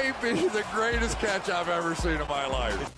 may be the greatest catch I've ever seen in my life.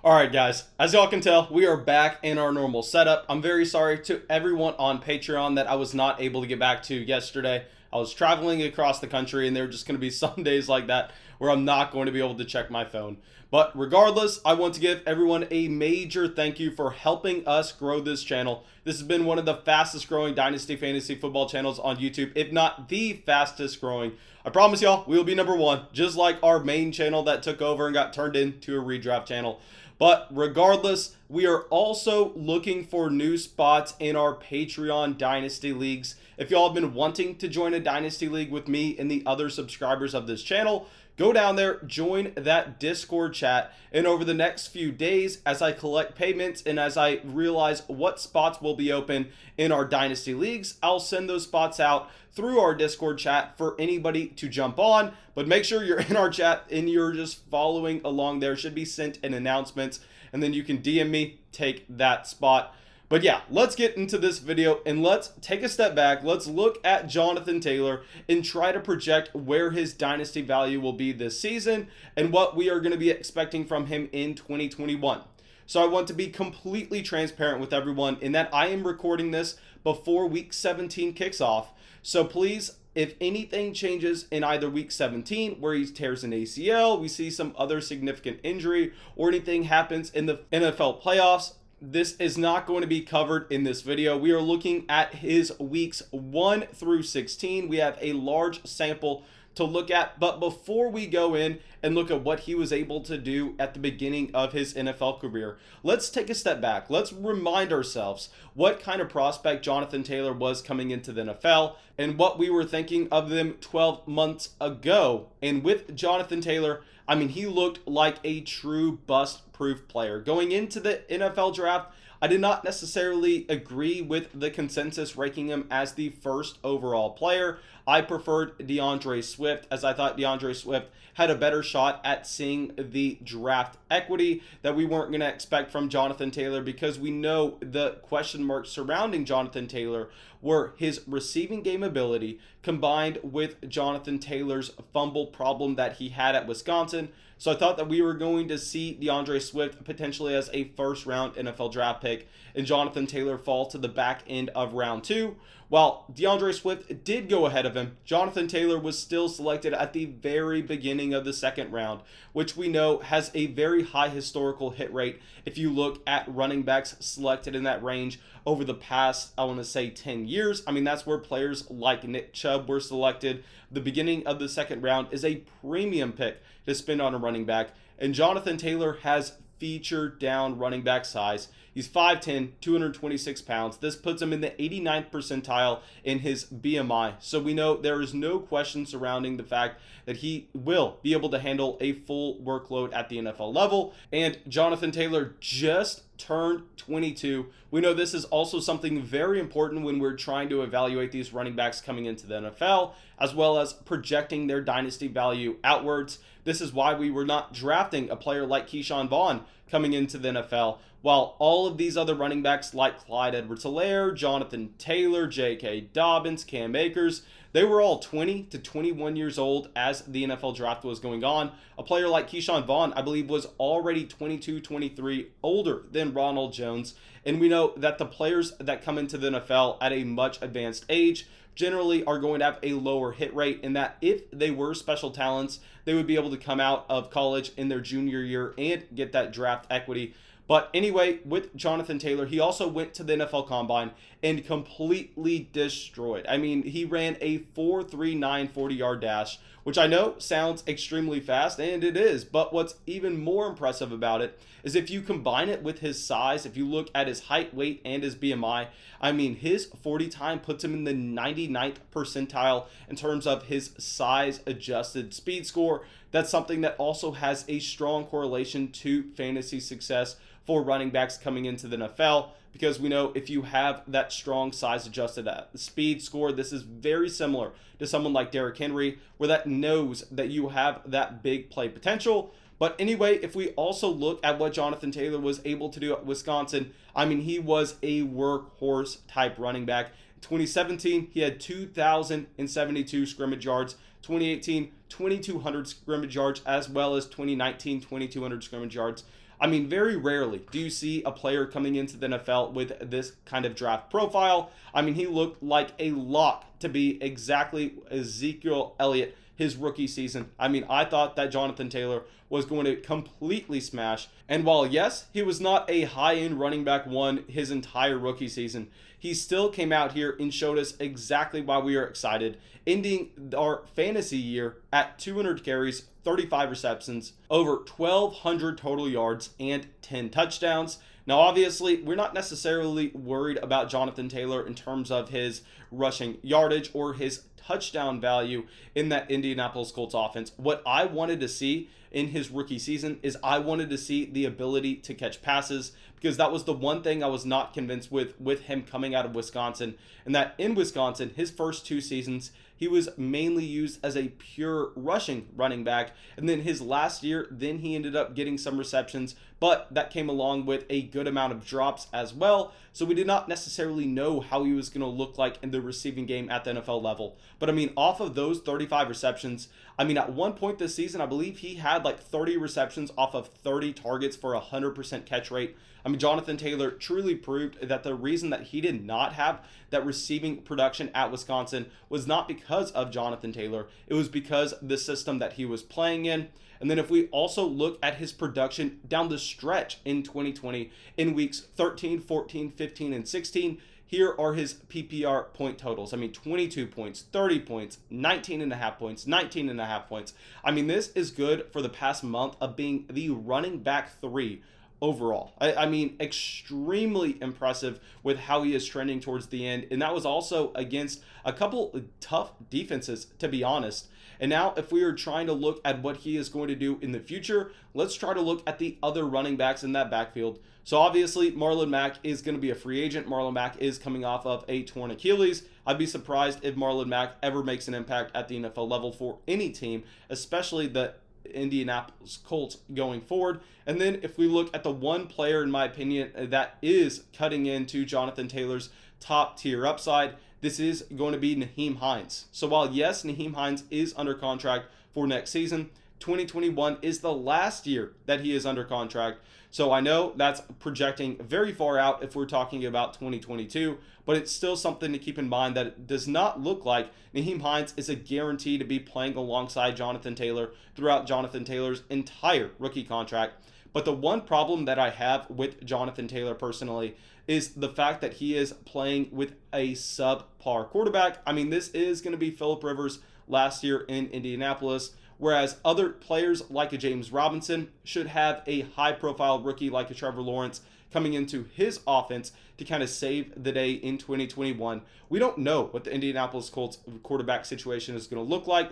Alright guys, as y'all can tell, we are back in our normal setup. I'm very sorry to everyone on Patreon that I was not able to get back to yesterday. I was traveling across the country and there are just going to be some days like that where I'm not going to be able to check my phone. But regardless, I want to give everyone a major thank you for helping us grow this channel. This has been one of the fastest growing Dynasty Fantasy Football channels on YouTube, if not the fastest growing. I promise y'all, we will be #1, just like our main channel that took over and got turned into a redraft channel. But regardless, we are also looking for new spots in our Patreon Dynasty Leagues. If y'all have been wanting to join a Dynasty League with me and the other subscribers of this channel, go down there, join that Discord chat, and over the next few days, as I collect payments and as I realize what spots will be open in our Dynasty Leagues, I'll send those spots out through our Discord chat for anybody to jump on. But make sure you're in our chat and you're just following along there. Should be sent an announcement, and then you can DM me, take that spot. But yeah, let's get into this video and let's take a step back. Let's look at Jonathan Taylor and try to project where his dynasty value will be this season and what we are going to be expecting from him in 2021. So I want to be completely transparent with everyone in that I am recording this before week 17 kicks off. So please, if anything changes in either week 17 where he tears an ACL, we see some other significant injury, or anything happens in the NFL playoffs, this is not going to be covered in this video. We are looking at his weeks 1 through 16. We have a large sample to look at, but before we go in and look at what he was able to do at the beginning of his NFL career, let's take a step back. Let's remind ourselves what kind of prospect Jonathan Taylor was coming into the NFL and what we were thinking of them 12 months ago. And with Jonathan Taylor, I mean, he looked like a true bust-proof player. Going into the NFL draft, I did not necessarily agree with the consensus ranking him as the first overall player. I preferred DeAndre Swift, as I thought DeAndre Swift had a better shot at seeing the draft equity that we weren't going to expect from Jonathan Taylor, because we know the question marks surrounding Jonathan Taylor were his receiving game ability combined with Jonathan Taylor's fumble problem that he had at Wisconsin. So I thought that we were going to see DeAndre Swift potentially as a first-round NFL draft pick and Jonathan Taylor fall to the back end of round 2. While DeAndre Swift did go ahead of him, Jonathan Taylor was still selected at the very beginning of the second round, which we know has a very high historical hit rate if you look at running backs selected in that range over the past, I want to say, 10 years. I mean, that's where players like Nick Chubb were selected. The beginning of the second round is a premium pick to spend on a running back, and Jonathan Taylor has feature down running back size. He's 5'10", 226 pounds. This puts him in the 89th percentile in his BMI. So we know there is no question surrounding the fact that he will be able to handle a full workload at the NFL level. And Jonathan Taylor just turned 22. We know this is also something very important when we're trying to evaluate these running backs coming into the NFL, as well as projecting their dynasty value outwards. This is why we were not drafting a player like Keyshawn Vaughn coming into the NFL, while all of these other running backs like Clyde Edwards-Helaire, Jonathan Taylor, J.K. Dobbins, Cam Akers, they were all 20 to 21 years old as the NFL draft was going on. A player like Keyshawn Vaughn, I believe, was already 22, 23, older than Ronald Jones. And we know that the players that come into the NFL at a much advanced age generally are going to have a lower hit rate, in that if they were special talents, they would be able to come out of college in their junior year and get that draft equity. But anyway, with Jonathan Taylor, he also went to the NFL Combine and completely destroyed. I mean, he ran a 4.39 40-yard dash, which I know sounds extremely fast, and it is. But what's even more impressive about it is if you combine it with his size, if you look at his height, weight, and his BMI, I mean, his 40 time puts him in the 99th percentile in terms of his size-adjusted speed score. That's something that also has a strong correlation to fantasy success for running backs coming into the NFL, because we know if you have that strong size-adjusted speed score, this is very similar to someone like Derrick Henry, where that knows that you have that big play potential. But anyway, if we also look at what Jonathan Taylor was able to do at Wisconsin, I mean, he was a workhorse type running back. 2017, he had 2,072 scrimmage yards. 2018, 2,200 scrimmage yards, as well as 2019, 2,200 scrimmage yards. I mean, very rarely do you see a player coming into the NFL with this kind of draft profile. I mean, he looked like a lock to be exactly Ezekiel Elliott his rookie season. I mean, I thought that Jonathan Taylor was going to completely smash. And while, yes, he was not a high-end running back one his entire rookie season, he still came out here and showed us exactly why we are excited, ending our fantasy year at 200 carries, 35 receptions, over 1,200 total yards, and 10 touchdowns. Now, obviously, we're not necessarily worried about Jonathan Taylor in terms of his rushing yardage or his touchdown value in that Indianapolis Colts offense. What I wanted to see in his rookie season is I wanted to see the ability to catch passes, because that was the one thing I was not convinced with him coming out of Wisconsin. And that in Wisconsin, his first 2 seasons, he was mainly used as a pure rushing running back. And then his last year, then he ended up getting some receptions, but that came along with a good amount of drops as well. So we did not necessarily know how he was going to look like in the receiving game at the NFL level. But I mean, off of those 35 receptions, I mean, at one point this season, I believe he had like 30 receptions off of 30 targets for a 100% catch rate. I mean, Jonathan Taylor truly proved that the reason that he did not have that receiving production at Wisconsin was not because of Jonathan Taylor. It was because the system that he was playing in. And then if we also look at his production down the stretch in 2020, in weeks 13, 14, 15, and 16, here are his PPR point totals. I mean, 22 points, 30 points, 19.5 points, 19.5 points. I mean, this is good for the past month of being the running back 3 overall. I mean, extremely impressive with how he is trending towards the end. And that was also against a couple tough defenses, to be honest. And now, if we are trying to look at what he is going to do in the future, let's try to look at the other running backs in that backfield. So obviously, Marlon Mack is going to be a free agent. Marlon Mack is coming off of a torn Achilles. I'd be surprised if Marlon Mack ever makes an impact at the NFL level for any team, especially the Indianapolis Colts going forward. And then if we look at the one player, in my opinion, that is cutting into Jonathan Taylor's top tier upside, this is going to be Nyheim Hines. So while yes, Nyheim Hines is under contract for next season, 2021 is the last year that he is under contract. So I know that's projecting very far out if we're talking about 2022, but it's still something to keep in mind that it does not look like Nyheim Hines is a guarantee to be playing alongside Jonathan Taylor throughout Jonathan Taylor's entire rookie contract. But the one problem that I have with Jonathan Taylor personally is the fact that he is playing with a subpar quarterback. I mean, this is going to be Phillip Rivers last year in Indianapolis, whereas other players like a James Robinson should have a high-profile rookie like a Trevor Lawrence coming into his offense to kind of save the day in 2021. We don't know what the Indianapolis Colts quarterback situation is going to look like.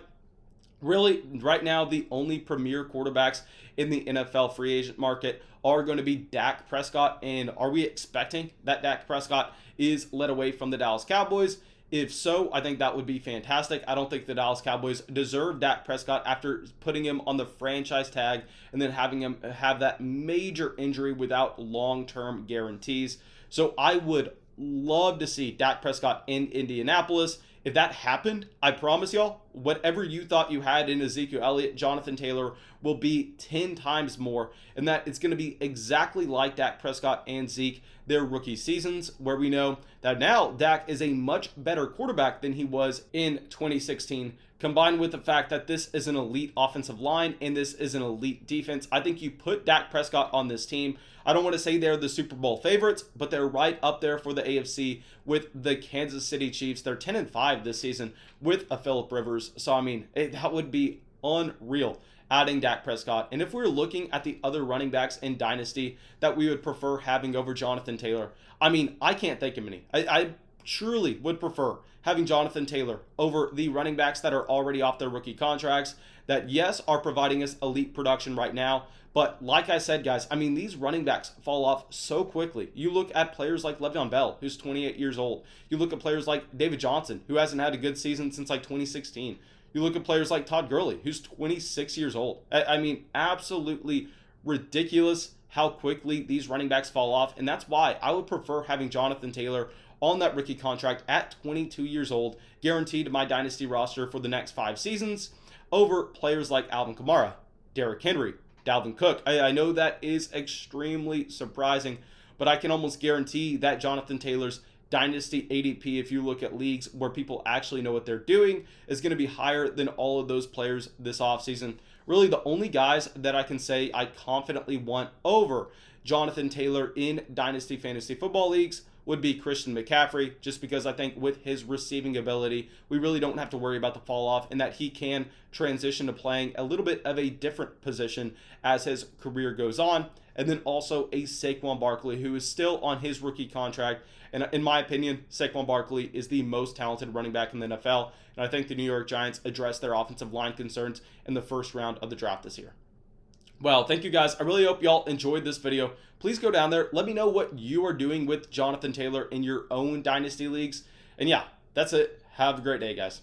Really, right now, the only premier quarterbacks in the NFL free agent market are going to be Dak Prescott. And are we expecting that Dak Prescott is led away from the Dallas Cowboys? If so, I think that would be fantastic. I don't think the Dallas Cowboys deserve Dak Prescott after putting him on the franchise tag and then having him have that major injury without long-term guarantees. So I would love to see Dak Prescott in Indianapolis. If that happened, I promise y'all, whatever you thought you had in Ezekiel Elliott, Jonathan Taylor will be 10 times more, and that it's going to be exactly like Dak Prescott and Zeke, their rookie seasons, where we know that now Dak is a much better quarterback than he was in 2016, combined with the fact that this is an elite offensive line and this is an elite defense. I think you put Dak Prescott on this team, I don't want to say they're the Super Bowl favorites, but they're right up there for the AFC with the Kansas City Chiefs. They're 10-5 this season with a Phillip Rivers. So, I mean, that would be unreal adding Dak Prescott. And if we're looking at the other running backs in Dynasty that we would prefer having over Jonathan Taylor, I mean, I can't think of any. I truly would prefer having Jonathan Taylor over the running backs that are already off their rookie contracts that, yes, are providing us elite production right now. But like I said, guys, I mean, these running backs fall off so quickly. You look at players like Le'Veon Bell, who's 28 years old. You look at players like David Johnson, who hasn't had a good season since like 2016. You look at players like Todd Gurley, who's 26 years old. I mean, absolutely ridiculous how quickly these running backs fall off. And that's why I would prefer having Jonathan Taylor on that rookie contract at 22 years old, guaranteed my Dynasty roster for the next 5 seasons, over players like Alvin Kamara, Derrick Henry, Dalvin Cook. I know that is extremely surprising, but I can almost guarantee that Jonathan Taylor's Dynasty ADP, if you look at leagues where people actually know what they're doing, is going to be higher than all of those players this offseason. Really, the only guys that I can say I confidently want over Jonathan Taylor in Dynasty Fantasy Football leagues would be Christian McCaffrey, just because I think with his receiving ability, we really don't have to worry about the fall off, and that he can transition to playing a little bit of a different position as his career goes on. And then also a Saquon Barkley, who is still on his rookie contract. And in my opinion, Saquon Barkley is the most talented running back in the NFL. And I think the New York Giants addressed their offensive line concerns in the first round of the draft this year. Well, thank you guys. I really hope y'all enjoyed this video. Please go down there. Let me know what you are doing with Jonathan Taylor in your own Dynasty leagues. And yeah, that's it. Have a great day, guys.